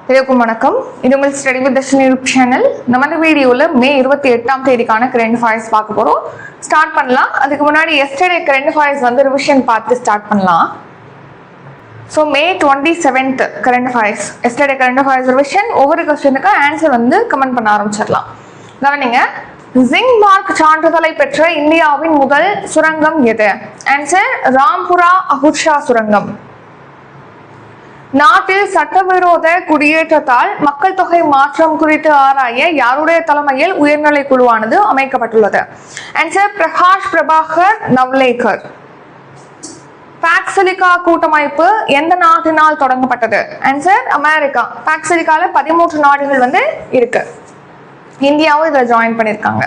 எல்லாருக்கும் வணக்கம். இது உங்கள் ஸ்டடி வித் தர்ஷினி சேனல். நம்ம இந்த வீடியோவில் மே 28ஆம் தேதிக்கான கரண்ட் அஃபேர்ஸ் பார்க்க போகிறோம். ஸ்டார்ட் பண்ணலாம். அதுக்கு முன்னாடி எஸ்டர்டே கரண்ட் அஃபேர்ஸ் வந்து ரிவிஷன் பார்த்து ஸ்டார்ட் பண்ணலாம். ஸோ மே 27th current affairs, yesterday current affairs revision. ஒவ்வொரு கொஸ்டினுக்கு ஆன்சர் வந்து கமெண்ட் பண்ண ஆரம்பிச்சிடலாம். கவனிங்க, ஜிங்க் மார்க் சான்றிதழை பெற்ற இந்தியாவின் முதல் சுரங்கம் எது? ஆன்சர் ராம்புரா அகுஷா சுரங்கம். நாட்டில் சட்டவிரோத குடியேற்றத்தால் மக்கள் தொகை மாற்றம் குறித்து ஆராய யாருடைய தலைமையில் உயர்நிலை குழுவானது அமைக்கப்பட்டுள்ளது? ஆன்சர் பிரகாஷ் பிரபாகர் நவ்லேகர். பாக்சிலிகா கூட்டமைப்பு எந்த நாட்டினால் தொடங்கப்பட்டது? Answer America. பாக்சிலிகால 13 நாடுகள் வந்து இருக்கு, இந்தியாவும் இதுல ஜாயின் பண்ணிருக்காங்க.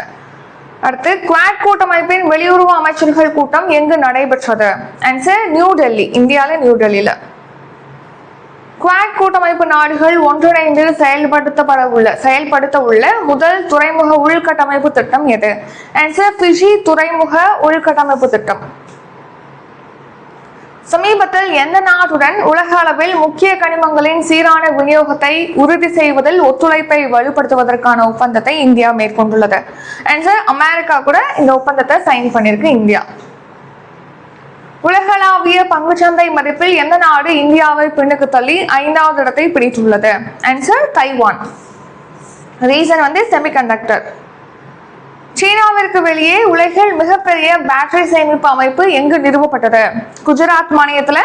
அடுத்து, குவாட் கூட்டமைப்பின் வெளியுறவு அமைச்சர்கள் கூட்டம் எங்கு நடைபெற்றது? ஆன்சர் நியூ டெல்லி, இந்தியால நியூ டெல்லியில. குவாட் கூட்டமைப்பு நாடுகள் ஒன்றிணைந்து செயல்படுத்த உள்ள முதல் துறைமுக உள்கட்டமைப்பு திட்டம் எது? ஆன்சர் ஃபிஜி துறைமுக உள்கட்டமைப்பு திட்டம். சமீபத்தில் எந்த நாட்டுடன் உலக அளவில் முக்கிய கனிமங்களின் சீரான விநியோகத்தை உறுதி செய்வதில் ஒத்துழைப்பை வலுப்படுத்துவதற்கான ஒப்பந்தத்தை இந்தியா மேற்கொண்டுள்ளது? ஆன்சர் அமெரிக்கா கூட இந்த ஒப்பந்தத்தை சைன் பண்ணிருக்கு இந்தியா. உலகளாவிய பங்குச்சந்தை மதிப்பில் எந்த நாடு இந்தியாவை பின்னுக்கு தள்ளி 5வது இடத்தை பிடித்துள்ளது? Answer Taiwan. ரீசன் வந்து செமிகண்டக்டர். சீனாவிற்கு வெளியே உலகில் மிகப்பெரிய பேட்டரி சேமிப்பு அமைப்பு எங்கு நிறுவப்பட்டது? குஜராத் மாநிலத்துல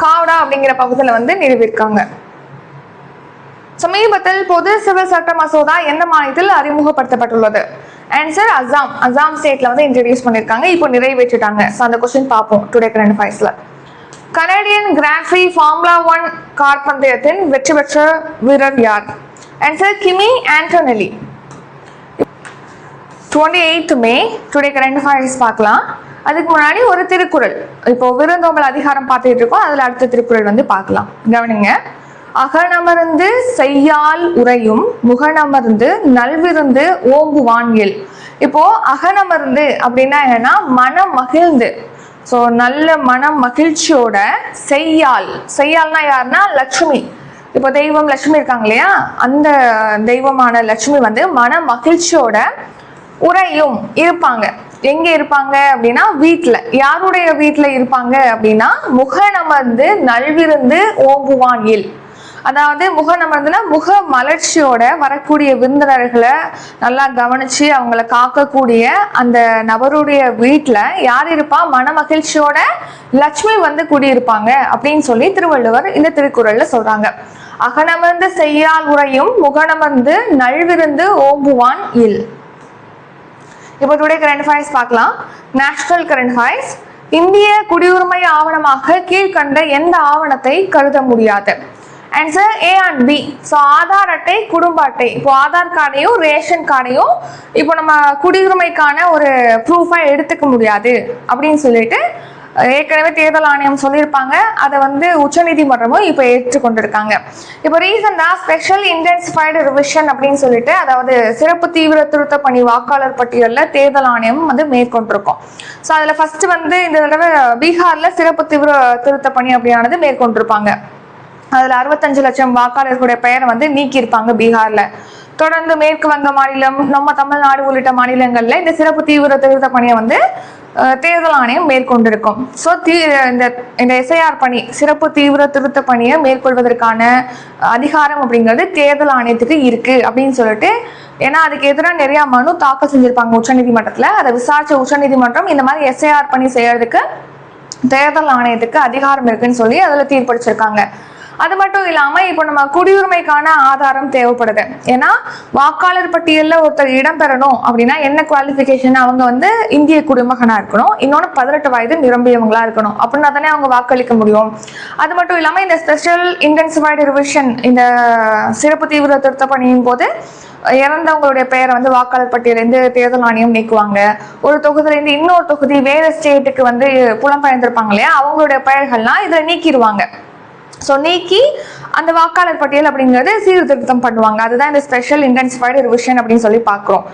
காவ்டா அப்படிங்கிற பகுதியில் வந்து நிறுவிருக்காங்க. சமீபத்தில் பொது சிவில் சட்ட மசோதா எந்த மாநிலத்தில் அறிமுகப்படுத்தப்பட்டுள்ளது? ஆன்சர் அசாம். அசாம் ஸ்டேட்ல வந்து இன்ட்ரடியூஸ் பண்ணிருக்காங்க, இப்போ நிறைவேற்றிட்டாங்க. ஸோ அந்த கொஸ்டின் பார்ப்போம் டுடே கரண்ட் அஃபேர்ஸ்ல. Canadian Grand Prix Formula 1 car பந்தயத்தின் வெற்றி பெற்ற வீரர் யார்? Answer Kimi Antonelli. 28th May today current affairs பார்க்கலாம். அதுக்கு முன்னாடி ஒரு திருக்குறள். இப்போ விருந்தோம்பல் அதிகாரம் பார்த்துட்டு இருக்கோம், அதுல அடுத்த திருக்குறள் வந்து பார்க்கலாம். கவனிங்க, அகனமர்ந்து செய்யால் உரையும் முகனமர்ந்து நல்விருந்து ஓம்புவான் இல். இப்போ அகனமர்ந்து அப்படின்னா என்னன்னா மனம் மகிழ்ந்து, ஸோ நல்ல மனம் மகிழ்ச்சியோட செய்யால்னா யாருன்னா லட்சுமி. இப்போ தெய்வம் லட்சுமி இருக்காங்க இல்லையா, அந்த தெய்வமான லட்சுமி வந்து மன மகிழ்ச்சியோட உரையும் இருப்பாங்க. எங்க இருப்பாங்க அப்படின்னா வீட்டுல. யாருடைய வீட்டுல இருப்பாங்க அப்படின்னா முகனமர்ந்து நல்விருந்து ஓம்புவான் இல். அதாவது முகனமர்ந்துனா முக மலர்ச்சியோட வரக்கூடிய விருந்தினர்களை நல்லா கவனிச்சு அவங்கள காக்கக்கூடிய அந்த நபருடைய வீட்டுல யார் இருப்பா? மன மகிழ்ச்சியோட லட்சுமி வந்து குடியிருப்பாங்க அப்படின்னு சொல்லி திருவள்ளுவர் இந்த திருக்குறள்ல சொல்றாங்க. அகனமர்ந்து செய்யால் உரையும் முகனமர்ந்து நல்விருந்து ஓம்புவான் இல். இப்போ டுடே கரண்ட் அஃபேர்ஸ் பார்க்கலாம். National current affairs. இந்திய குடியுரிமை ஆவணமாக கீழ்கண்ட எந்த ஆவணத்தை கருத முடியாது? Answer A and B. So Aadhaar அட்டை, குடும்ப அட்டை. இப்போ ஆதார் கார்டையும் ரேஷன் கார்டையும் இப்போ நம்ம குடியுரிமைக்கான ஒரு ப்ரூஃபா எடுத்துக்க முடியாது அப்படின்னு சொல்லிட்டு ஏற்கனவே தேர்தல் ஆணையம் சொல்லியிருப்பாங்க. அதை வந்து உச்சநீதிமன்றமும் இப்போ ஏற்றுக்கொண்டிருக்காங்க. இப்போ ரீசெண்டா ஸ்பெஷல் இன்டென்சிஃபைடு ரிவிஷன் அப்படின்னு சொல்லிட்டு, அதாவது சிறப்பு தீவிர திருத்த பணி வாக்காளர் பட்டியலில் தேர்தல் ஆணையம் வந்து மேற்கொண்டிருக்கோம். ஸோ அதில் ஃபர்ஸ்ட் வந்து இந்த தடவை பீகார்ல சிறப்பு தீவிர திருத்த பணி அப்படியானது மேற்கொண்டிருப்பாங்க. அதுல 65 லட்சம் வாக்காளர்களுடைய பெயரை வந்து நீக்கியிருப்பாங்க பீகார்ல. தொடர்ந்து மேற்கு வங்க மாநிலம், நம்ம தமிழ்நாடு உள்ளிட்ட மாநிலங்கள்ல இந்த சிறப்பு தீவிர திருத்த பணியை வந்து தேர்தல் ஆணையம் மேற்கொண்டிருக்கும். ஸோ இந்த எஸ்ஐஆர் பணி, சிறப்பு தீவிர திருத்த பணியை மேற்கொள்வதற்கான அதிகாரம் அப்படிங்கிறது தேர்தல் ஆணையத்துக்கு இருக்கு அப்படின்னு சொல்லிட்டு, ஏன்னா அதுக்கு எதிராக நிறைய மனு தாக்கல் செஞ்சிருப்பாங்க உச்சநீதிமன்றத்துல. அதை விசாரிச்ச உச்சநீதிமன்றம் இந்த மாதிரி எஸ்ஐஆர் பணி செய்யறதுக்கு தேர்தல் ஆணையத்துக்கு அதிகாரம் இருக்குன்னு சொல்லி அதுல தீர்ப்பளிச்சிருக்காங்க. அது மட்டும் இல்லாம இப்போ நம்ம குடியுரிமைக்கான ஆதாரம் தேவைப்படுது. ஏன்னா வாக்காளர் பட்டியல்ல ஒருத்தர் இடம் பெறணும் அப்படின்னா என்ன குவாலிஃபிகேஷன்? அவங்க வந்து இந்திய குடிமகனா இருக்கணும், இன்னொன்னு 18 வயது நிரம்பியவங்களா இருக்கணும், அப்படின்னா தானே அவங்க வாக்களிக்க முடியும். அது மட்டும் இல்லாம இந்த ஸ்பெஷல் இன்டென்சிஃபைடு ரிவிஷன், இந்த சிறப்பு தீவிர திருத்த பணியின் போது இறந்தவங்களுடைய பெயரை வந்து வாக்காளர் பட்டியலேருந்து தேர்தல் ஆணையம் நீக்குவாங்க. ஒரு தொகுதியிலேருந்து இன்னொரு தொகுதி வேற ஸ்டேட்டுக்கு வந்து புலம்பெயர்ந்திருப்பாங்க இல்லையா, அவங்களுடைய பெயர்கள்லாம் இதுல நீக்கிடுவாங்க. ஸோ நீக்கி அந்த வாக்காளர் பட்டியல் அப்படிங்கிறது சீர்திருத்தம் பண்ணுவாங்க. அதுதான் இந்த ஸ்பெஷல் இன்டென்சிஃபைடு ரிவிஷன் அப்படின்னு சொல்லி பார்க்குறோம்.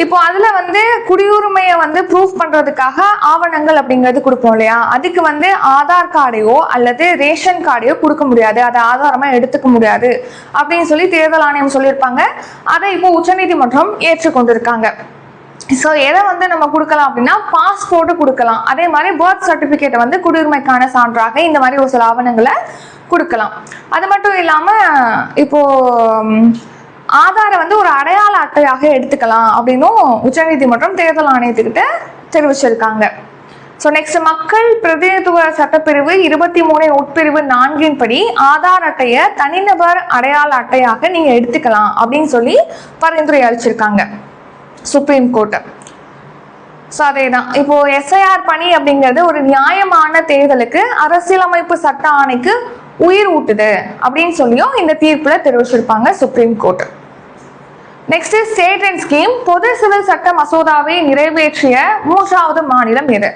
இப்போ அதுல வந்து குடியுரிமையை வந்து ப்ரூஃப் பண்றதுக்காக ஆவணங்கள் அப்படிங்கிறது கொடுப்போம் இல்லையா, அதுக்கு வந்து ஆதார் கார்டையோ அல்லது ரேஷன் கார்டையோ கொடுக்க முடியாது, அதை ஆதாரமா எடுத்துக்க முடியாது அப்படின்னு சொல்லி தேர்தல் ஆணையம் சொல்லியிருப்பாங்க. அதை இப்போ உச்சநீதிமன்றம் ஏற்றுக்கொண்டிருக்காங்க. ஸோ எதை வந்து நம்ம கொடுக்கலாம் அப்படின்னா பாஸ்போர்ட்டு கொடுக்கலாம். அதே மாதிரி பர்த் சர்டிஃபிகேட்டை வந்து குடியுரிமைக்கான சான்றாக இந்த மாதிரி ஒரு சில ஆவணங்களை கொடுக்கலாம். அது மட்டும் இல்லாமல் இப்போ ஆதாரை வந்து ஒரு அடையாள அட்டையாக எடுத்துக்கலாம் அப்படின்னும் உச்சநீதிமன்றம் தேர்தல் ஆணையத்துக்கிட்ட தெரிவிச்சிருக்காங்க. ஸோ நெக்ஸ்ட், மக்கள் பிரதிநிதித்துவ சட்டப்பிரிவு 23 உட்பிரிவு 4 படி ஆதார் அட்டையை தனிநபர் அடையாள அட்டையாக நீங்க எடுத்துக்கலாம் அப்படின்னு சொல்லி பரிந்துரை அளிச்சிருக்காங்க சுப்ரீம் கோர்ட். ஸோ அதே தான் இப்போ எஸ்ஐஆர் பணி அப்படிங்கிறது ஒரு நியாயமான தேர்தலுக்கு அரசியலமைப்பு சட்ட ஆணைக்கு உயிர் ஊட்டுது அப்படின்னு சொல்லியும் இந்த தீர்ப்புல தெரிவிச்சிருப்பாங்க Supreme Court. Next, state and scheme பொது சிவில் சட்ட மசோதாவை நிறைவேற்றிய 3வது மாநிலம் எது?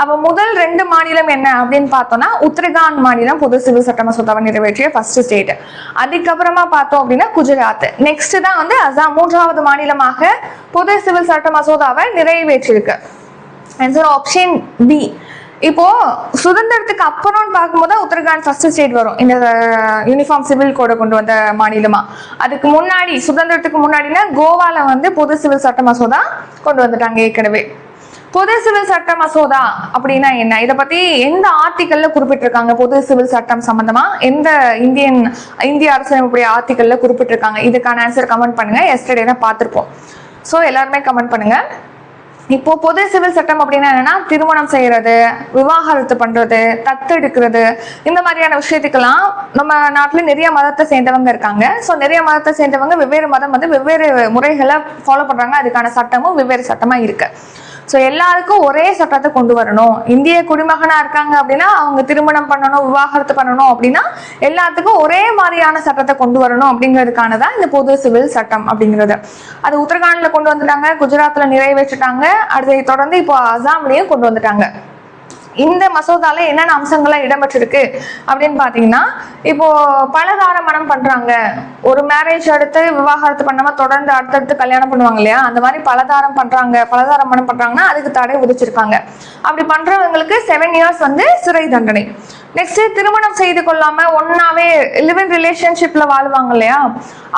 அப்ப முதல் 2 மாநிலம் என்ன அப்படின்னு பார்த்தோம்னா உத்தரகாண்ட் மாநிலம் பொது சிவில் சட்ட மசோதாவை நிறைவேற்றிய ஃபர்ஸ்ட் ஸ்டேட். அதுக்கப்புறமா பார்த்தோம் அப்படின்னா குஜராத். நெக்ஸ்ட் தான் வந்து அசாம் 3வது மாநிலமாக பொது சிவில் சட்ட மசோதாவை நிறைவேற்றிருக்கு. Answer option B. இப்போ சுதந்திரத்துக்கு அப்புறம் பார்க்கும்போது உத்தரகாண்ட் ஃபர்ஸ்ட் ஸ்டேட் வரும் இந்த யூனிஃபார்ம் சிவில் கோடை கொண்டு வந்த மாநிலமா. அதுக்கு முன்னாடி சுதந்திரத்துக்கு முன்னாடினா கோவால வந்து பொது சிவில் சட்ட மசோதா கொண்டு வந்துட்டாங்க ஏற்கனவே. பொது சிவில் சட்ட மசோதா அப்படின்னா என்ன, இதை பத்தி எந்த ஆர்டிக்கல்ல குறிப்பிட்டிருக்காங்க, பொது சிவில் சட்டம் சம்பந்தமா எந்த இந்திய அரசியலமைப்புடைய ஆர்டிக்கல்ல குறிப்பிட்டிருக்காங்க? இதுக்கான ஆன்சர் கமெண்ட் பண்ணுங்க. எஸ்டர்டே தான் பார்த்திருப்போம். ஸோ எல்லாருமே கமெண்ட் பண்ணுங்க. இப்போ பொது சிவில் சட்டம் அப்படின்னா என்னன்னா திருமணம் செய்யறது, விவாகரத்து பண்றது, தத்தெடுக்கிறது, இந்த மாதிரியான விஷயத்துக்கெல்லாம் நம்ம நாட்டுல நிறைய மதத்தை சேர்ந்தவங்க இருக்காங்க. ஸோ நிறைய மதத்தை சேர்ந்தவங்க வெவ்வேறு மதம் வந்து வெவ்வேறு முறைகளை ஃபாலோ பண்றாங்க. அதுக்கான சட்டமும் வெவ்வேறு சட்டமா இருக்கு. ஸோ எல்லாருக்கும் ஒரே சட்டத்தை கொண்டு வரணும். இந்திய குடிமகனா இருக்காங்க அப்படின்னா அவங்க திருமணம் பண்ணணும், விவாகரத்து பண்ணணும் அப்படின்னா எல்லாத்துக்கும் ஒரே மாதிரியான சட்டத்தை கொண்டு வரணும் அப்படிங்கிறதுக்கானதான் இந்த பொது சிவில் சட்டம் அப்படிங்கிறது. அது உத்தரகாண்ட்ல கொண்டு வந்துட்டாங்க, குஜராத்ல நிறைவேற்றிட்டாங்க, அதை தொடர்ந்து இப்போ அசாம்லயும் கொண்டு வந்துட்டாங்க. இந்த மசோதால என்னென்ன அம்சங்கள்லாம் இடம்பெற்றிருக்கு அப்படின்னு பாத்தீங்கன்னா, இப்போ பலதார மனம் பண்றாங்க, ஒரு மேரேஜ் அடுத்து விவாகரத்து பண்ணாம தொடர்ந்து அடுத்தடுத்து கல்யாணம் பண்ணுவாங்க இல்லையா, அந்த மாதிரி பலதார மனம் பண்றாங்கன்னா அதுக்கு தடை விதிச்சிருக்காங்க. அப்படி பண்றவங்களுக்கு 7 years வந்து சிறை தண்டனை. நெக்ஸ்ட், திருமணம் செய்து கொள்ளாம ஒன்னாவே லிவ் இன் ரிலேஷன்ஷிப்ல வாழ்வாங்க இல்லையா,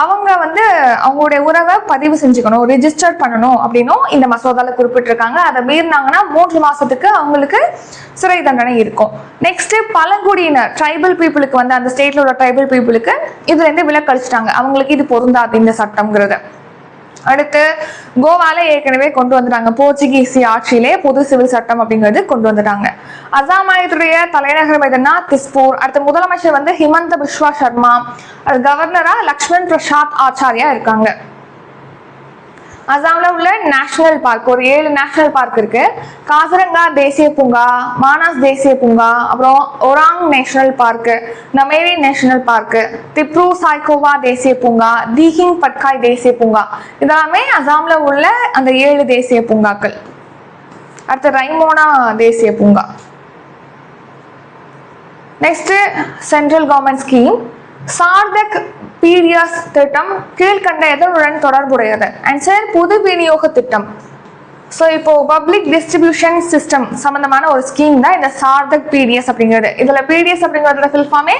அவங்க வந்து அவங்களுடைய உறவை பதிவு செஞ்சுக்கணும், ரிஜிஸ்டர் பண்ணணும் அப்படின்னும் இந்த மசோதால குறிப்பிட்டிருக்காங்க. அதை மீறினாங்கன்னா 3 மாசத்துக்கு அவங்களுக்கு சிறை தண்டனை இருக்கும். நெக்ஸ்ட், பழங்குடியினர் ட்ரைபல் பீப்புளுக்கு வந்து அந்த ஸ்டேட்ல உள்ள ட்ரைபல் பீப்புளுக்கு இதுல இருந்து விலக்கு அளிச்சிட்டாங்க, அவங்களுக்கு இது பொருந்தாது இந்த சட்டம்ங்கிறது. அடுத்து கோவால ஏற்கனவே கொண்டு வந்துட்டாங்க, போர்ச்சுகீசி ஆட்சியிலே பொது சிவில் சட்டம் அப்படிங்கிறது கொண்டு வந்துட்டாங்க. அசாம் மாநிலத்துடைய தலைநகரம் எதுனா திஸ்பூர். அடுத்த முதலமைச்சர் வந்து ஹிமந்த பிஸ்வா சர்மா, கவர்னரா லக்ஷ்மண் பிரசாத் ஆச்சாரியா இருக்காங்க. அசாம்ல உள்ள நேஷனல் பார்க் ஒரு 7 நேஷனல் பார்க் இருக்கு. காசிரங்கா தேசிய பூங்கா, மானாஸ் தேசிய பூங்கா, அப்புறம் Orang National Park, Nameri National Park, Dibru Saikhowa தேசிய பூங்கா, தீஹிங் பட்காய் தேசிய பூங்கா, இதெல்லாமே அசாம்ல உள்ள அந்த 7 தேசிய பூங்காக்கள். அடுத்து ரைமோனா தேசிய பூங்கா. Next, central government scheme Sarthak PDS திட்டம் கீழ்கண்ட எதனுடன் தொடர்புடையது? ஆன்சர் பொது விநியோக திட்டம். ஸோ இப்போ பப்ளிக் டிஸ்ட்ரிபியூஷன் சிஸ்டம் சம்பந்தமான ஒரு ஸ்கீம் தான் இந்த சார்தக் பிடிஎஸ் அப்படிங்கிறது. இதுல பிடிஎஸ் அப்படிங்கிறதுல ஃபில் ஃபார்மே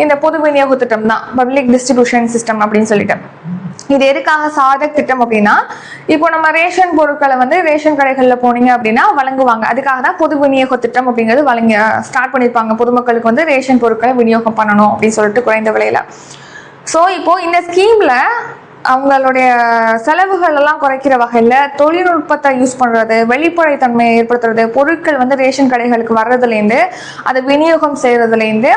இந்த பொது விநியோக திட்டம் தான், பப்ளிக் டிஸ்ட்ரிபியூஷன் சிஸ்டம் அப்படின்னு சொல்லிட்டு. இது எதுக்காக சார்தக் திட்டம் அப்படின்னா, இப்போ நம்ம ரேஷன் பொருட்களை வந்து ரேஷன் கடைகள்ல போனீங்க அப்படின்னா வழங்குவாங்க, அதுக்காக தான் பொது விநியோக திட்டம் அப்படிங்கிறது ஸ்டார்ட் பண்ணிருப்பாங்க. பொதுமக்களுக்கு வந்து ரேஷன் பொருட்களை விநியோகம் பண்ணணும் அப்படின்னு சொல்லிட்டு குறைந்த விலையில. ஸோ இப்போ இந்த ஸ்கீம்ல அவங்களுடைய செலவுகள் எல்லாம் குறைக்கிற வகையில் தொழில்நுட்பத்தை யூஸ் பண்ணுறது, வெளிப்படைத்தன்மையை ஏற்படுத்துறது, பொருட்கள் வந்து ரேஷன் கடைகளுக்கு வர்றதுலேருந்து அதை விநியோகம் செய்கிறதுலேருந்து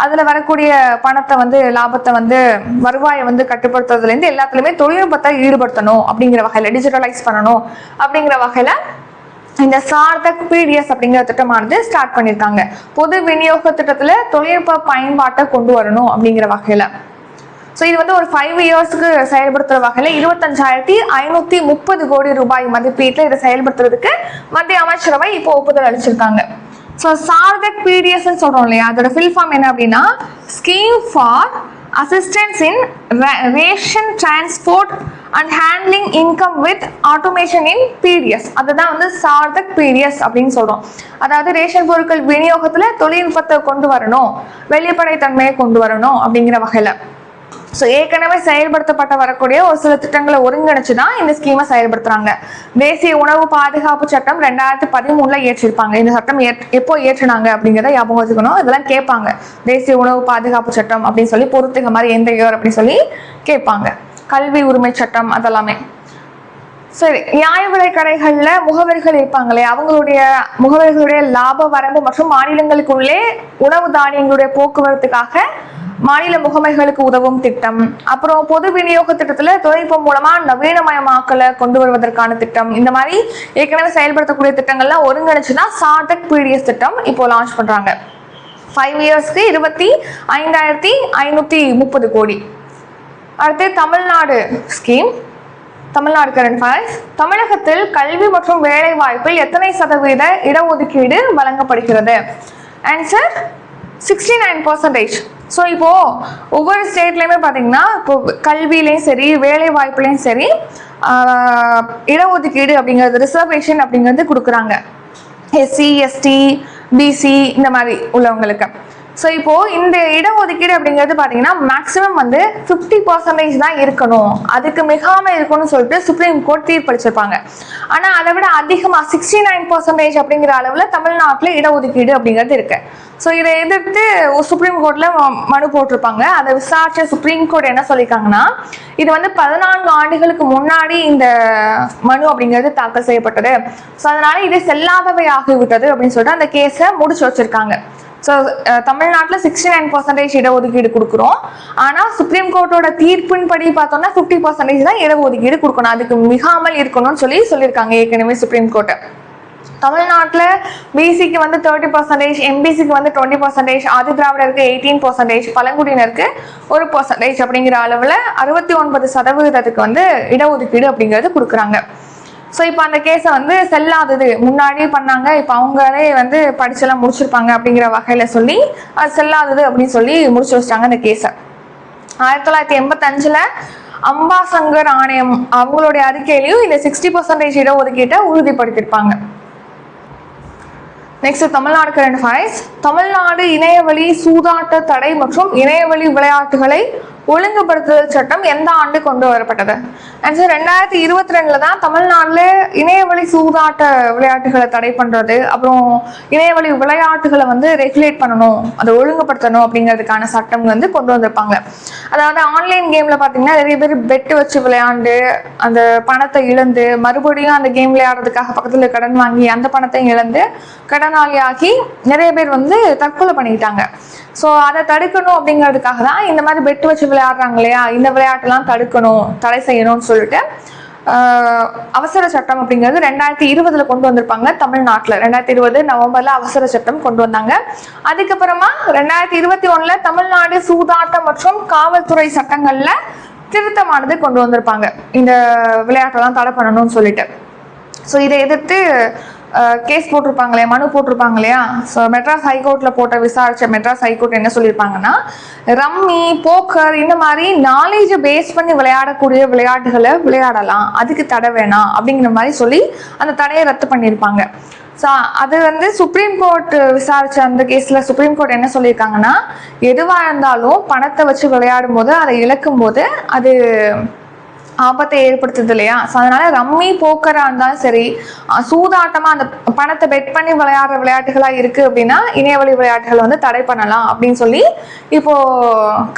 அதில் வரக்கூடிய பணத்தை வந்து லாபத்தை வந்து வருவாயை வந்து கட்டுப்படுத்துறதுலேருந்து எல்லாத்துலேயுமே தொழில்நுட்பத்தை ஈடுபடுத்தணும் அப்படிங்கிற வகையில், டிஜிட்டலைஸ் பண்ணணும் அப்படிங்கிற வகையில் இந்த சார்தக் பிடிஎஸ் அப்படிங்கிற திட்டமானது ஸ்டார்ட் பண்ணியிருக்காங்க. பொது விநியோக திட்டத்தில் தொழில்நுட்ப பயன்பாட்டை கொண்டு வரணும் அப்படிங்கிற வகையில். ஸோ இது வந்து ஒரு 5 yearsக்கு செயல்படுத்துற வகையில் 25,530 கோடி ரூபாய் மதிப்பீட்டில் இதை செயல்படுத்துறதுக்கு மத்திய அமைச்சரவை இப்போ ஒப்புதல் அளிச்சிருக்காங்க. ஸோ சார்தக் பிடிஎஸ் சொல்றோம் இல்லையா, அதோட ஃபில் ஃபார்ம் என்ன அப்படின்னா scheme for assistance in ration transport and handling income with automation in PDS. அதுதான் வந்து சார்தக் PDS அப்படின்னு சொல்றோம். அதாவது ரேஷன் பொருட்கள் விநியோகத்துல தொழில்நுட்பத்தை கொண்டு வரணும், வெளிப்படைத்தன்மையை கொண்டு வரணும் அப்படிங்கிற வகையில. ஸோ ஏற்கனவே செயல்படுத்தப்பட்ட வரக்கூடிய ஒரு சில திட்டங்களை ஒருங்கிணைச்சு தான் இந்த ஸ்கீமை செயல்படுத்துறாங்க. தேசிய உணவு பாதுகாப்பு சட்டம் 2013 இயற்றிருப்பாங்க. இந்த சட்டம் எப்போ இயற்றினாங்க அப்படிங்கிறத ஞாபகம் வச்சுக்கணும். இதெல்லாம் கேட்பாங்க. தேசிய உணவு பாதுகாப்பு சட்டம் அப்படின்னு சொல்லி பொறுத்துக்க மாதிரி எந்த இயர் அப்படின்னு சொல்லி கேட்பாங்க. கல்வி உரிமை சட்டம் அதெல்லாமே. சரி, நியாய விலை கடைகள்ல முகவர்கள் இருப்பாங்களே, அவங்களுடைய முகவர்களுடைய லாப வரம்பு மற்றும் மாநிலங்களுக்குள்ளே உணவு தானியங்களுடைய போக்குவரத்துக்காக மாநில முகமைகளுக்கு உதவும் திட்டம், அப்புறம் பொது விநியோக திட்டத்துல தொழில்நுட்பம் மூலமா நவீனமயமாக்கலை கொண்டு வருவதற்கான திட்டம், இந்த மாதிரி ஏற்கனவே செயல்படுத்தக்கூடிய திட்டங்கள்லாம் ஒருங்கிணைச்சுதான் சார்தக் PDS திட்டம் இப்போ லான்ச் பண்றாங்க. 5 இயர்ஸ்க்கு 25,530 கோடி. அடுத்து Tamil Nadu scheme, Tamil Nadu current affairs. தமிழகத்தில் கல்வி மற்றும் வேலை வாய்ப்பில் எத்தனை சதவீத இடஒதுக்கீடு வழங்கப்படுகிறது? ஆன்சர் 69%. ஸோ இப்போ ஒவ்வொரு ஸ்டேட்லையுமே பார்த்தீங்கன்னா இப்போ கல்வியிலையும் சரி வேலை வாய்ப்புலையும் சரி இடஒதுக்கீடு அப்படிங்கிறது ரிசர்வேஷன் அப்படிங்கிறது கொடுக்குறாங்க. SC ST BC இந்த மாதிரி உள்ளவங்களுக்கு. ஸோ இப்போ இந்த இடஒதுக்கீடு அப்படிங்கிறது பார்த்தீங்கன்னா மேக்ஸிமம் வந்து 50% தான் இருக்கணும், அதுக்கு மிகாமல் இருக்கணும்னு சொல்லிட்டு சுப்ரீம் கோர்ட் தீர்ப்பளிச்சிருப்பாங்க. ஆனால் அதை விட அதிகமாக 69% அப்படிங்கிற அளவில் தமிழ்நாட்டில் இடஒதுக்கீடு அப்படிங்கிறது இருக்கு. ஸோ இதை எதிர்த்து சுப்ரீம் கோர்ட்ல மனு போட்டிருப்பாங்க. அதை விசாரிச்ச சுப்ரீம் கோர்ட் என்ன சொல்லியிருக்காங்கன்னா, இது வந்து 14 ஆண்டுகளுக்கு முன்னாடி இந்த மனு அப்படிங்கிறது தாக்கல் செய்யப்பட்டது. ஸோ அதனால இது செல்லாதவை ஆகிவிட்டது அப்படின்னு சொல்லிட்டு அந்த கேஸை முடிச்சு வச்சிருக்காங்க. ஸோ தமிழ்நாட்டில் 69% இடஒதுக்கீடு கொடுக்குறோம். ஆனால் சுப்ரீம் கோர்ட்டோட தீர்ப்பின்படி பார்த்தோம்னா 50% தான் இடஒதுக்கீடு கொடுக்கணும், அதுக்கு மிகாமல் இருக்கணும்னு சொல்லியிருக்காங்க ஏற்கனவே சுப்ரீம் கோர்ட்டு. தமிழ்நாட்டில் பிசிக்கு வந்து 30%, எம்பிசிக்கு வந்து 20%, ஆதி திராவிடருக்கு 18%, பழங்குடியினருக்கு 1% அப்படிங்கிற அளவில் 69% வந்து இடஒதுக்கீடு அப்படிங்கிறது கொடுக்குறாங்க. ஸோ இப்போ அந்த கேஸை வந்து செல்லாதது, முன்னாடி பண்ணாங்க இப்போ அவங்களே வந்து படிச்செல்லாம் முடிச்சிருப்பாங்க அப்படிங்கிற வகையில் சொல்லி அது செல்லாதது அப்படின்னு சொல்லி முடிச்சு வச்சிட்டாங்க அந்த கேஸை. 1985 அம்பாசங்கர் ஆணையம் அவங்களுடைய அறிக்கையிலையும் இந்த 60% இடஒதுக்கீட்டை உறுதிப்படுத்தியிருப்பாங்க. Next Tamil Nadu current affairs. Tamil Nadu இணையவழி சூதாட்ட தடை மற்றும் இணையவழி விளையாட்டுகளை ஒழுங்குபடுத்துதல் சட்டம் எந்த ஆண்டு கொண்டு வரப்பட்டது? ஆன்சர் 2022 தான் தமிழ்நாட்டில் இணையவழி சூதாட்ட விளையாட்டுகளை தடை பண்றது, அப்புறம் இணையவழி விளையாட்டுகளை வந்து ரெகுலேட் பண்ணணும், அதை ஒழுங்குபடுத்தணும் அப்படிங்கிறதுக்கான சட்டம் வந்து கொண்டு வந்திருப்பாங்க. அதாவது ஆன்லைன் கேம்ல பார்த்தீங்கன்னா நிறைய பேர் பெட்டு வச்சு விளையாண்டு அந்த பணத்தை இழந்து மறுபடியும் அந்த கேம் விளையாடுறதுக்காக பக்கத்தில் கடன் வாங்கி அந்த பணத்தை இழந்து கடனாளியாகி நிறைய பேர் வந்து தற்கொலை பண்ணிட்டாங்க. ஸோ அதை தடுக்கணும் அப்படிங்கிறதுக்காக தான் இந்த மாதிரி பெட்டு வச்சு விளையாடுறாங்க இல்லையா, இந்த விளையாட்டெல்லாம் தடுக்கணும், தடை செய்யணும்னு சொல்லிட்டு அவசர சட்டம் அப்படிங்கிறது 2020 கொண்டு வந்திருப்பாங்க தமிழ்நாட்டில். 2020 நவம்பர்ல அவசர சட்டம் கொண்டு வந்தாங்க. அதுக்கப்புறமா 2021 தமிழ்நாடு சூதாட்டம் மற்றும் காவல்துறை சட்டங்கள்ல திருத்தமானது கொண்டு வந்திருப்பாங்க, இந்த விளையாட்டெல்லாம் தடை பண்ணணும்னு சொல்லிட்டு. ஸோ இதை எதிர்த்து கேஸ் போட்டிருப்பாங்களே, மனு போட்டிருப்பாங்க இல்லையா. ஸோ மெட்ராஸ் ஹைகோர்ட்டில் விசாரிச்ச மெட்ராஸ் ஹைகோர்ட் என்ன சொல்லியிருப்பாங்கன்னா, ரம்மி போக்கர் இந்த மாதிரி நாலேஜை பேஸ் பண்ணி விளையாடக்கூடிய விளையாட்டுகளை விளையாடலாம், அதுக்கு தடை வேணாம் அப்படிங்கிற மாதிரி சொல்லி அந்த தடையை ரத்து பண்ணியிருப்பாங்க. ஸோ அது வந்து சுப்ரீம் கோர்ட் விசாரிச்ச அந்த கேஸில் சுப்ரீம் கோர்ட் என்ன சொல்லியிருக்காங்கன்னா, எதுவாக இருந்தாலும் பணத்தை வச்சு விளையாடும் போது அதை இழக்கும் போது அது ஆபத்தை ஏற்படுத்துது இல்லையா. ஸோ அதனால ரம்மி போக்கராக இருந்தாலும் சரி, சூதாட்டமாக அந்த பணத்தை பெட் பண்ணி விளையாடுற விளையாட்டுகளாக இருக்குது அப்படின்னா இணையவழி விளையாட்டுகளை வந்து தடை பண்ணலாம் அப்படின்னு சொல்லி இப்போ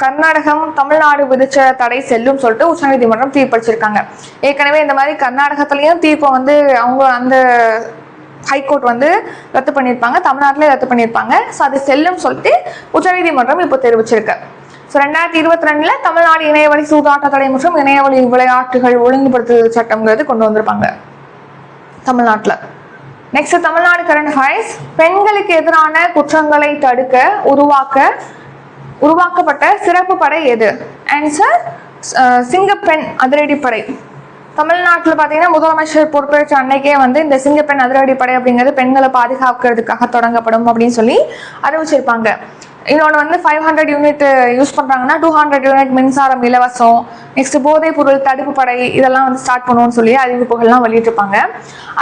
கர்நாடகம் தமிழ்நாடு விதிச்ச தடை செல்லும் சொல்லிட்டு உச்சநீதிமன்றம் தீர்ப்பளிச்சிருக்காங்க. ஏற்கனவே இந்த மாதிரி கர்நாடகத்துலேயும் தீர்ப்பை வந்து அவங்க அந்த ஹைகோர்ட் வந்து ரத்து பண்ணியிருப்பாங்க, தமிழ்நாட்டிலே ரத்து பண்ணியிருப்பாங்க. ஸோ அது செல்லும் சொல்லிட்டு உச்சநீதிமன்றம் இப்போ தெரிவிச்சிருக்கு. ஸோ 2022 தமிழ்நாடு இணையவழி சூதாட்ட தடை மற்றும் இணையவழி விளையாட்டுகள் ஒழுங்குபடுத்துதல் சட்டம்ங்கிறது கொண்டு வந்திருப்பாங்க தமிழ்நாட்டில். Next Tamil Nadu current affairs. பெண்களுக்கு எதிரான குற்றங்களை தடுக்க உருவாக்கப்பட்ட சிறப்பு படை எது? ஆன்சர் சிங்கப்பெண் அதிரடிப்படை. தமிழ்நாட்டில் பார்த்தீங்கன்னா முதலமைச்சர் பொறுப்பேற்ற அன்னைக்கே வந்து இந்த சிங்கப்பெண் அதிரடிப்படை அப்படிங்கிறது பெண்களை பாதுகாக்கிறதுக்காக தொடங்கப்படும் அப்படின்னு சொல்லி அறிவிச்சிருப்பாங்க. இன்னொன்று வந்து 500 யூனிட் யூஸ் பண்ணுறாங்கன்னா 200 யூனிட் மின்சாரம் இலவசம். நெக்ஸ்ட் போதைப் பொருள் தடுப்பு படை இதெல்லாம் வந்து ஸ்டார்ட் பண்ணுவோம்னு சொல்லி அறிவிப்புகள்லாம் வெளியிட்டிருப்பாங்க.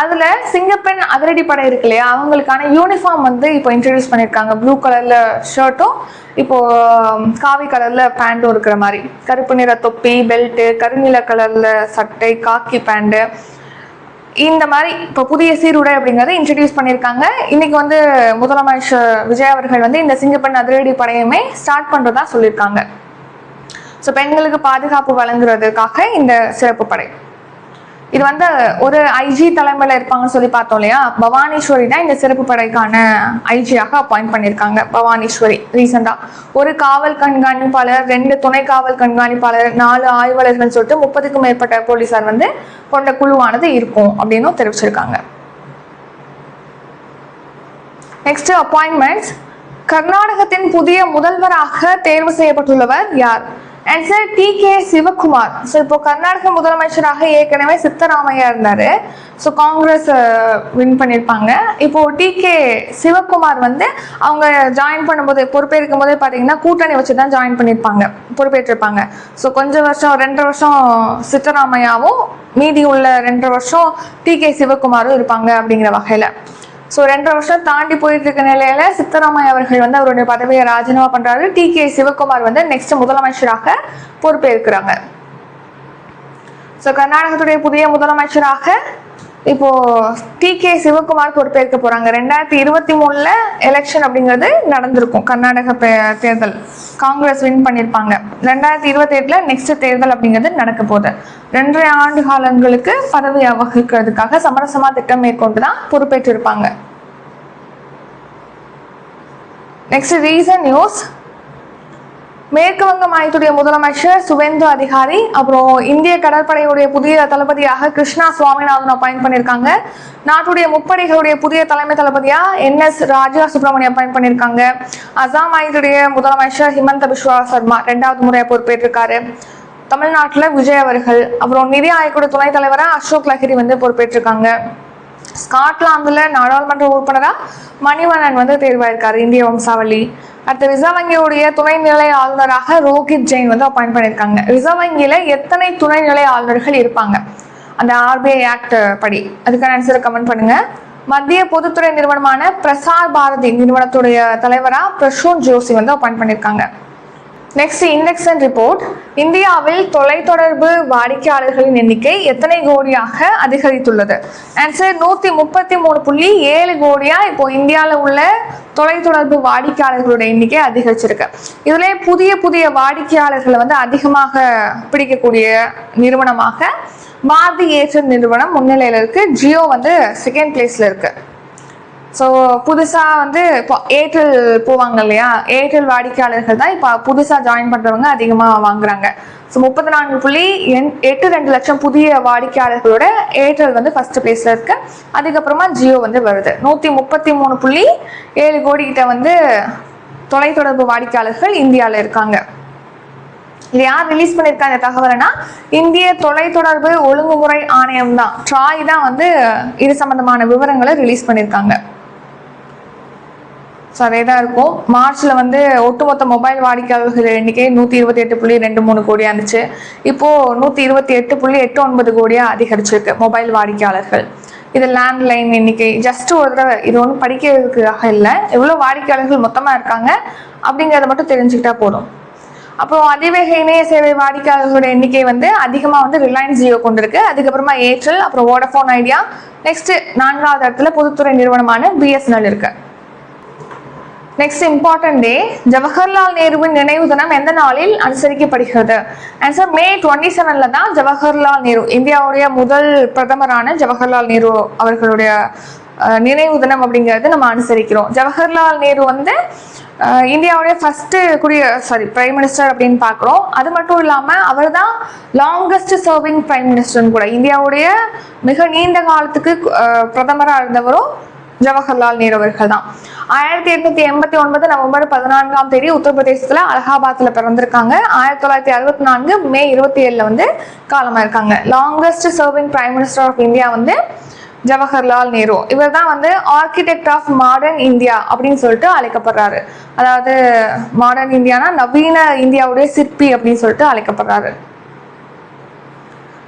அதில் சிங்கப்பெண் அதிரடிப்படை இருக்கு இல்லையா, அவங்களுக்கான யூனிஃபார்ம் வந்து இப்போ இன்ட்ரடியூஸ் பண்ணியிருக்காங்க. ப்ளூ கலரில் ஷர்ட்டும் இப்போது காவி கலரில் பேண்ட்டும் இருக்கிற மாதிரி, கருப்பு நிற தொப்பி, பெல்ட்டு, கருநில கலரில் சட்டை, காக்கி பேண்ட்டு, இந்த மாதிரி இப்போ புதிய சீருடை அப்படிங்கிறத இன்ட்ரடியூஸ் பண்ணியிருக்காங்க. இன்னைக்கு வந்து முதலமைச்சர் விஜய் அவர்கள் வந்து இந்த சிங்கப்பெண் அதிரடி படையுமே ஸ்டார்ட் பண்ணுறதா சொல்லியிருக்காங்க. ஸோ பெண்களுக்கு பாதுகாப்பு வழங்குறதுக்காக இந்த சிறப்பு படை. இது வந்து ஒரு ஐஜி தலைமையில் இருப்பாங்கன்னு சொல்லி பார்த்தோம் இல்லையா, பவானீஸ்வரி தான் இந்த சிறப்பு படைக்கான ஐஜியாக அப்பாயிண்ட் பண்ணியிருக்காங்க. பவானீஸ்வரி ரீசெண்டாக ஒரு காவல் கண்காணிப்பாளர், 2 துணை காவல் கண்காணிப்பாளர், 4 ஆய்வாளர்கள் சொல்லிட்டு 30க்கும் மேற்பட்ட போலீசார் வந்து கொண்ட குழுவானது இருக்கும் அப்படின்னு தெரிவிச்சிருக்காங்க. Next appointments. கர்நாடகத்தின் புதிய முதல்வராக தேர்வு செய்யப்பட்டுள்ளவர் யார்? Answer TK Sivakumar. ஸோ இப்போ கர்நாடக முதலமைச்சராக ஏற்கனவே சித்தராமையா இருந்தாரு. ஸோ காங்கிரஸ் வின் பண்ணியிருப்பாங்க. இப்போ TK சிவகுமார் வந்து அவங்க ஜாயின் பண்ணும்போது, பொறுப்பேற்கும் போதே பார்த்தீங்கன்னா கூட்டணி வச்சு தான் ஜாயின் பண்ணியிருப்பாங்க, பொறுப்பேற்றிருப்பாங்க. ஸோ கொஞ்சம் வருஷம் 2.5 வருஷம் சித்தராமையாவும் மீதி உள்ள 2.5 வருஷம் TK சிவகுமாரும் இருப்பாங்க அப்படிங்கிற வகையில். ஸோ 2.5 வருஷம் தாண்டி போயிட்டு இருக்க நிலையில சித்தராமையா அவர்கள் வந்து அவருடைய பதவியை ராஜினாமா பண்றாரு. TK சிவகுமார் வந்து நெக்ஸ்ட் முதலமைச்சராக பொறுப்பேற்கிறாங்க. ஸோ கர்நாடகத்துடைய புதிய முதலமைச்சராக இப்போ TK சிவகுமார் பொறுப்பேற்க போறாங்க. 2023 எலெக்ஷன் அப்படிங்கிறது நடந்திருக்கும். கர்நாடக தேர்தல் காங்கிரஸ் வின் பண்ணியிருப்பாங்க. 2028 நெக்ஸ்ட் தேர்தல் அப்படிங்கிறது நடக்க போகுது. 2.5 ஆண்டு காலங்களுக்கு பதவி வகிக்கிறதுக்காக சமரசமா திட்டம் மேற்கொண்டு தான் பொறுப்பேற்றிருப்பாங்க. Next reason news. மேற்கு வங்க மாநிலத்துடைய முதலமைச்சர் சுவேந்து அதிகாரி, அப்புறம் இந்திய கடற்படையுடைய புதிய தளபதியாக கிருஷ்ணா சுவாமிநாதன் அப்பாயிண்ட் பண்ணியிருக்காங்க. நாட்டுடைய முப்படைகளுடைய புதிய தலைமை தளபதியா NS ராஜா சுப்ரமணியம் அப்பாயிண்ட் பண்ணியிருக்காங்க. அசாம் மாநிலத்துடைய முதலமைச்சர் ஹிமந்த பிஸ்வா சர்மா 2வது முறையாக பொறுப்பேற்றிருக்காரு. தமிழ்நாட்டில் விஜய் அவர்கள், அப்புறம் நிதி ஆயோக்குடைய துணைத் தலைவராக அசோக் லஹிரி வந்து பொறுப்பேற்றிருக்காங்க. ஸ்காட்லாந்துல நாடாளுமன்ற உறுப்பினராக மணிவண்ணன் வந்து தேர்வாயிருக்காரு, இந்திய வம்சாவளி. அடுத்து ரிசர்வ் வங்கியுடைய துணைநிலை ஆளுநராக ரோஹித் ஜெயின் வந்து அப்பாயிண்ட் பண்ணியிருக்காங்க. ரிசர்வ் வங்கியில எத்தனை துணைநிலை ஆளுநர்கள் இருப்பாங்க அந்த RBI ஆக்ட் படி? அதுக்கான ஆன்சரை கமெண்ட் பண்ணுங்க. மத்திய பொதுத்துறை நிறுவனமான பிரசார் பாரதி நிறுவனத்துடைய தலைவராக பிரசூன் ஜோஷி வந்து அப்பாயிண்ட் பண்ணியிருக்காங்க. Next index and report. இந்தியாவில் தொலைத்தொடர்பு வாடிக்கையாளர்களின் எண்ணிக்கை எத்தனை கோடியாக அதிகரித்துள்ளது? ஆன்சர் 133.7 கோடியா இப்போ இந்தியாவில் உள்ள தொலைத்தொடர்பு வாடிக்கையாளர்களுடைய எண்ணிக்கை அதிகரிச்சிருக்கு. இதுல புதிய வாடிக்கையாளர்களை வந்து அதிகமாக பிடிக்கக்கூடிய நிறுவனமாக பாரதி ஏர்டெல் நிறுவனம் முன்னிலையில் இருக்கு. ஜியோ வந்து 2nd பிளேஸ்ல இருக்கு. ஸோ புதுசாக வந்து இப்போ ஏர்டெல் போவாங்க இல்லையா, ஏர்டெல் வாடிக்கையாளர்கள் தான் இப்போ புதுசாக ஜாயின் பண்ணுறவங்க அதிகமாக வாங்குறாங்க. ஸோ 34.82 லட்சம் புதிய வாடிக்கையாளர்களோட ஏர்டெல் வந்து ஃபர்ஸ்ட் பிளேஸில் இருக்கு. அதுக்கப்புறமா ஜியோ வந்து வருது. 133.7 கோடி கிட்ட வந்து தொலைத்தொடர்பு வாடிக்கையாளர்கள் இந்தியாவில் இருக்காங்க. இது யார் ரிலீஸ் பண்ணியிருக்காங்க தகவல்னா, இந்திய தொலைத்தொடர்பு ஒழுங்குமுறை ஆணையம் தான், ட்ராய் தான் வந்து இது சம்பந்தமான விவரங்களை ரிலீஸ் பண்ணியிருக்காங்க. ஸோ அதே தான் இருக்கும். மார்ச்ல வந்து ஒட்டுமொத்த மொபைல் வாடிக்கையாளர்கள் எண்ணிக்கை 128.23 கோடியா இருந்துச்சு. இப்போ 128.89 கோடியா அதிகரிச்சிருக்கு மொபைல் வாடிக்கையாளர்கள். இது லேண்ட்லைன் எண்ணிக்கை. ஜஸ்ட் ஒரு தடவை இது ஒன்றும் படிக்கிறதுக்காக இல்லை, எவ்வளோ வாடிக்கையாளர்கள் மொத்தமாக இருக்காங்க அப்படிங்கிறத மட்டும் தெரிஞ்சுக்கிட்டா போதும். அப்புறம் அதிவேக இணைய சேவை வாடிக்கையாளர்களோட எண்ணிக்கை வந்து அதிகமாக வந்து ரிலையன்ஸ் ஜியோ கொண்டிருக்கு. அதுக்கப்புறமா ஏர்டெல், அப்புறம் வோடஃபோன் ஐடியா. நெக்ஸ்ட் 4வது இடத்துல பொதுத்துறை நிறுவனமான BSNL இருக்கு. நெக்ஸ்ட் இம்பார்ட்டன்ட் டே. ஜவஹர்லால் நேருவின் நினைவு தினம் எந்த நாளில் அனுசரிக்கப்படுகிறது? ஆன்சர் May 27 தான் ஜவஹர்லால் நேரு, இந்தியாவுடைய முதல் பிரதமரான ஜவஹர்லால் நேரு அவர்களுடைய நினைவு தினம் அப்படிங்கிறது நம்ம அனுசரிக்கிறோம். ஜவஹர்லால் நேரு வந்து இந்தியாவுடைய ஃபர்ஸ்ட் பிரைம் மினிஸ்டர் அப்படின்னு பார்க்குறோம். அது மட்டும் இல்லாமல் அவர் தான் லாங்கஸ்ட் சர்விங் பிரைம் மினிஸ்டர்னு கூட. இந்தியாவுடைய மிக நீண்ட காலத்துக்கு பிரதமராக இருந்தவரும் ஜவஹர்லால் நேரு அவர்கள் தான். 1889 நவம்பர் 14 உத்தரப்பிரதேசத்துல அலகாபாத்ல பிறந்திருக்காங்க. 1964 May 27 வந்து காலமா இருக்காங்க. Longest serving prime minister of India வந்து ஜவஹர்லால் நேரு. இவர் தான் வந்து ஆர்கிடெக்ட் ஆஃப் மாடர்ன் இந்தியா அப்படின்னு சொல்லிட்டு அழைக்கப்படுறாரு. அதாவது மாடர்ன் இந்தியானா நவீன இந்தியாவுடைய சிற்பி அப்படின்னு சொல்லிட்டு அழைக்கப்படுறாரு.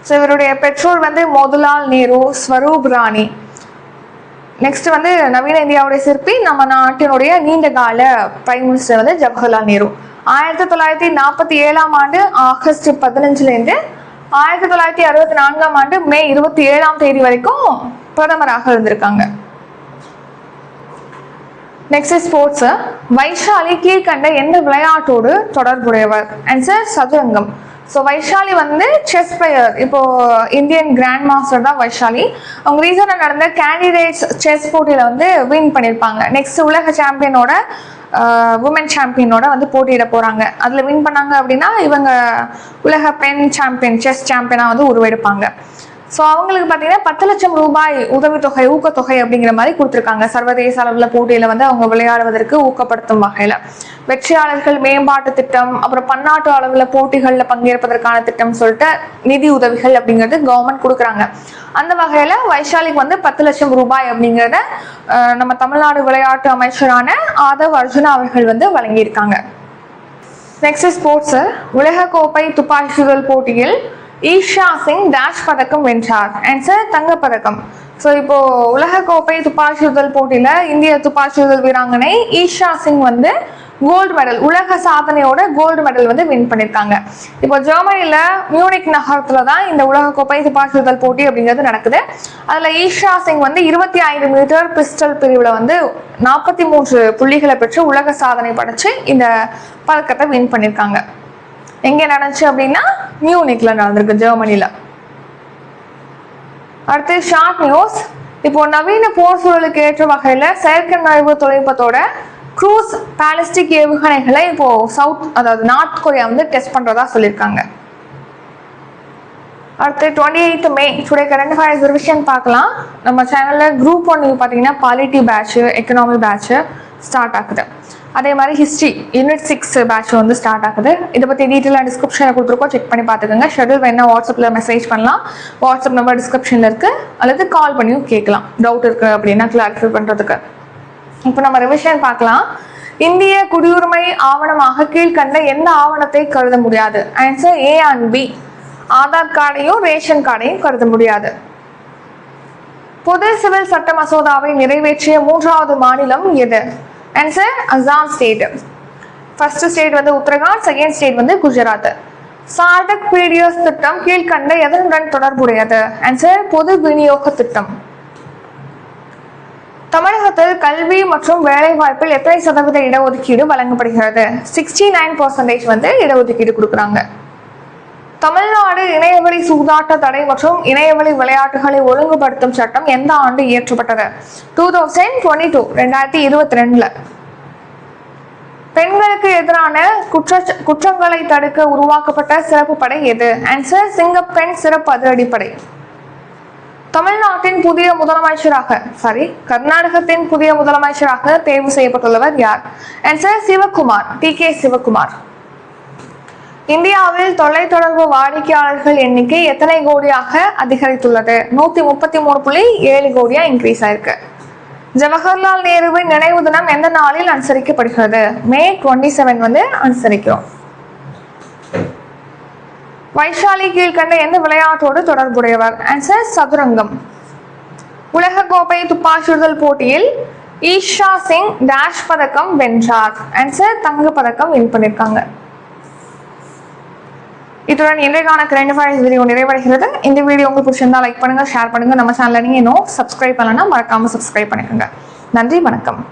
ஸோ இவருடைய பெற்றோர் வந்து மோதிலால் நேரு, ஸ்வரூப் ராணி. நெக்ஸ்ட் வந்து நவீன இந்தியாவுடைய சிற்பி நம்ம நாட்டினுடைய நீண்ட கால பிரைம் மினிஸ்டர் வந்து ஜவஹர்லால் நேரு. 1947 ஆண்டு ஆகஸ்ட் 15 1964 ஆண்டு மே 27 வரைக்கும் பிரதமராக இருந்திருக்காங்க. Next sports. வைஷாலி கீழ்கண்ட எந்த விளையாட்டோடு தொடர்புடையவர்? ஆன்சர் சதுரங்கம். ஸோ வைஷாலி வந்து செஸ் பிளேயர். இப்போ இந்தியன் கிராண்ட் மாஸ்டர் தான் வைஷாலி. அவங்க ரீசனாக நடந்த கேண்டிடேட்ஸ் செஸ் போட்டியில் வந்து வின் பண்ணியிருப்பாங்க. நெக்ஸ்ட் உலக சாம்பியனோட உமன் சாம்பியனோட வந்து போட்டியிட போகிறாங்க. அதில் வின் பண்ணாங்க அப்படின்னா இவங்க உலக பெண் சாம்பியன் செஸ் சாம்பியனாக வந்து உருவெடுப்பாங்க. ஸோ அவங்களுக்கு பார்த்தீங்கன்னா 10 லட்சம் ரூபாய் உதவித்தொகை, ஊக்கத்தொகை அப்படிங்கிற மாதிரி கொடுத்துருக்காங்க. சர்வதேச அளவில் போட்டியில் வந்து அவங்க விளையாடுவதற்கு ஊக்கப்படுத்தும் வகையில் வெற்றியாளர்கள் மேம்பாட்டு திட்டம், அப்புறம் பன்னாட்டு அளவில் போட்டிகளில் பங்கேற்பதற்கான திட்டம் சொல்லிட்டு நிதி உதவிகள் அப்படிங்கிறது கவர்மெண்ட் கொடுக்குறாங்க. அந்த வகையில் வைஷாலிக்கு வந்து 10 லட்சம் ரூபாய் அப்படிங்கிறத நம்ம தமிழ்நாடு விளையாட்டு அமைச்சரான ஆதவ் அர்ஜுனா அவர்கள் வந்து வழங்கியிருக்காங்க. Next sports. உலகக்கோப்பை துப்பாக்கிச்சுதல் போட்டியில் ஈஷா சிங் டேஷ் பதக்கம் வென்றார். ஆன்சர் தங்கப்பதக்கம். ஸோ இப்போ உலகக்கோப்பை துப்பாக்கிச்சுதல் போட்டியில இந்திய துப்பாக்கிச்சுதல் வீராங்கனை ஈஷா சிங் வந்து கோல்டு மெடல், உலக சாதனையோட கோல்டு மெடல் வந்து வின் பண்ணியிருக்காங்க. இப்போ ஜெர்மனியில மியூனிக் நகரத்துல தான் இந்த உலகக்கோப்பை துப்பாக்கிச்சுதல் போட்டி அப்படிங்கிறது நடக்குது. அதுல ஈஷா சிங் வந்து 25 மீட்டர் பிஸ்டல் பிரிவுல வந்து 43 புள்ளிகளை பெற்று உலக சாதனை படைச்சு இந்த பதக்கத்தை வின் பண்ணியிருக்காங்க. எங்க நடந்துச்சு அப்படின்னா மியூனிக்ல நடந்திருக்கு, ஜெர்மனில. அடுத்து ஷார்ட் நியூஸ். இப்போ நவீன போர் சூழலுக்கு ஏற்ற வகையில செயற்கை நுழைவு தொழில்நுட்பத்தோட க்ரூஸ் பாலிஸ்டிக் ஏவுகணைகளை இப்போ அதாவது நார்த் கொரியா வந்து டெஸ்ட் பண்றதா சொல்லியிருக்காங்க. அடுத்து 28 மே டுடே கரண்ட் அஃபேர்ஸ் ரிவிஷன் பார்க்கலாம். நம்ம சேனல்ல குரூப் 1 பார்த்தீங்கன்னா polity batch, economy batch start ஆகுது. அதே மாதிரி ஹிஸ்ட்ரி யூனிட் 6 பேட்ச் வந்து ஸ்டார்ட் ஆகுது. இதை பற்றி டீட்டெயிலாக டிஸ்கிரிப்ஷனில் கொடுத்துருக்கோம், செக் பண்ணி பார்த்துக்கோங்க. ஷெட்யூல் வேணா வாட்ஸ்அப்பில் மெசேஜ் பண்ணலாம். வாட்ஸ்அப் நம்பர் டிஸ்கிரிப்ஷனில் இருக்குது, அல்லது கால் பண்ணியும் கேட்கலாம் டவுட் இருக்குது அப்படின்னா கிளாரிஃபை பண்ணுறதுக்கு. இப்போ நம்ம ரிவிஷன் பார்க்கலாம். இந்திய குடியுரிமை ஆவணமாக கீழ்கண்ட எந்த ஆவணத்தை கருத முடியாது? Answer A and B. Aadhaar கார்டையும் ரேஷன் கார்டையும் கருத முடியாது. பொது சிவில் சட்ட மசோதாவை நிறைவேற்றிய 3வது மாநிலம் எது? Answer Assam state. First state வந்து உத்தரகாண்ட், செகண்ட் ஸ்டேட் வந்து குஜராத். சார்டக் பீடியஸ் திட்டம் கீழ்கண்ட எதனுடன் தொடர்புடையது? ஆன்சர் பொது விநியோக திட்டம். தமிழகத்தில் கல்வி மற்றும் வேலை வாய்ப்பில் எத்தனை சதவீத இடஒதுக்கீடு வழங்கப்படுகிறது? 69% வந்து இடஒதுக்கீடு கொடுக்குறாங்க. தமிழ்நாடு இணையவழி சூதாட்ட தடை மற்றும் இணையவழி விளையாட்டுகளை ஒழுங்குபடுத்தும் சட்டம் எந்த ஆண்டு இயற்றப்பட்டது? 2022, 2022. பெண்களுக்கு எதிரான குற்றங்களை தடுக்க உருவாக்கப்பட்ட சிறப்பு படை எது? ஆன்சர் சிங்கப்பெண் சிறப்பு அதிரடிப்படை. தமிழ்நாட்டின் புதிய முதலமைச்சராக கர்நாடகத்தின் புதிய முதலமைச்சராக தேர்வு செய்யப்பட்டுள்ளவர் யார்? Answer Sivakumar, TK Sivakumar. இந்தியாவில் தொலைத்தொடர்பு வாடிக்கையாளர்கள் எண்ணிக்கை எத்தனை கோடியாக அதிகரித்துள்ளது? 133.7 கோடியா இன்க்ரீஸ் ஆயிருக்கு. ஜவஹர்லால் நேருவின் நினைவு தினம் எந்த நாளில் அனுசரிக்கப்படுகிறது? மே 27 வந்து அனுசரிக்கிறோம். வைஷாலி கீழ்கண்ட எந்த விளையாட்டோடு தொடர்புடையவர்? ஆன்சர் சதுரங்கம். உலகக்கோப்பை துப்பாக்கிச்சுதல் போட்டியில் ஈஷா சிங் டேஷ் பதக்கம் வென்றார். ஆன்சர் தங்க பதக்கம் வின் பண்ணிருக்காங்க. இத்துடன் இன்றைக்கான கரண்ட் அஃபேர்ஸ் வீடியோ நிறைவடைகிறது. இந்த வீடியோ உங்களுக்கு பிடிச்சிருந்தா லைக் பண்ணுங்க, ஷேர் பண்ணுங்க. நம்ம சேனலை நீங்க இன்னும் சப்ஸ்கிரைப் பண்ணலன்னா மறக்காம சப்ஸ்கிரைப் பண்ணிக்கோங்க. நன்றி, வணக்கம்.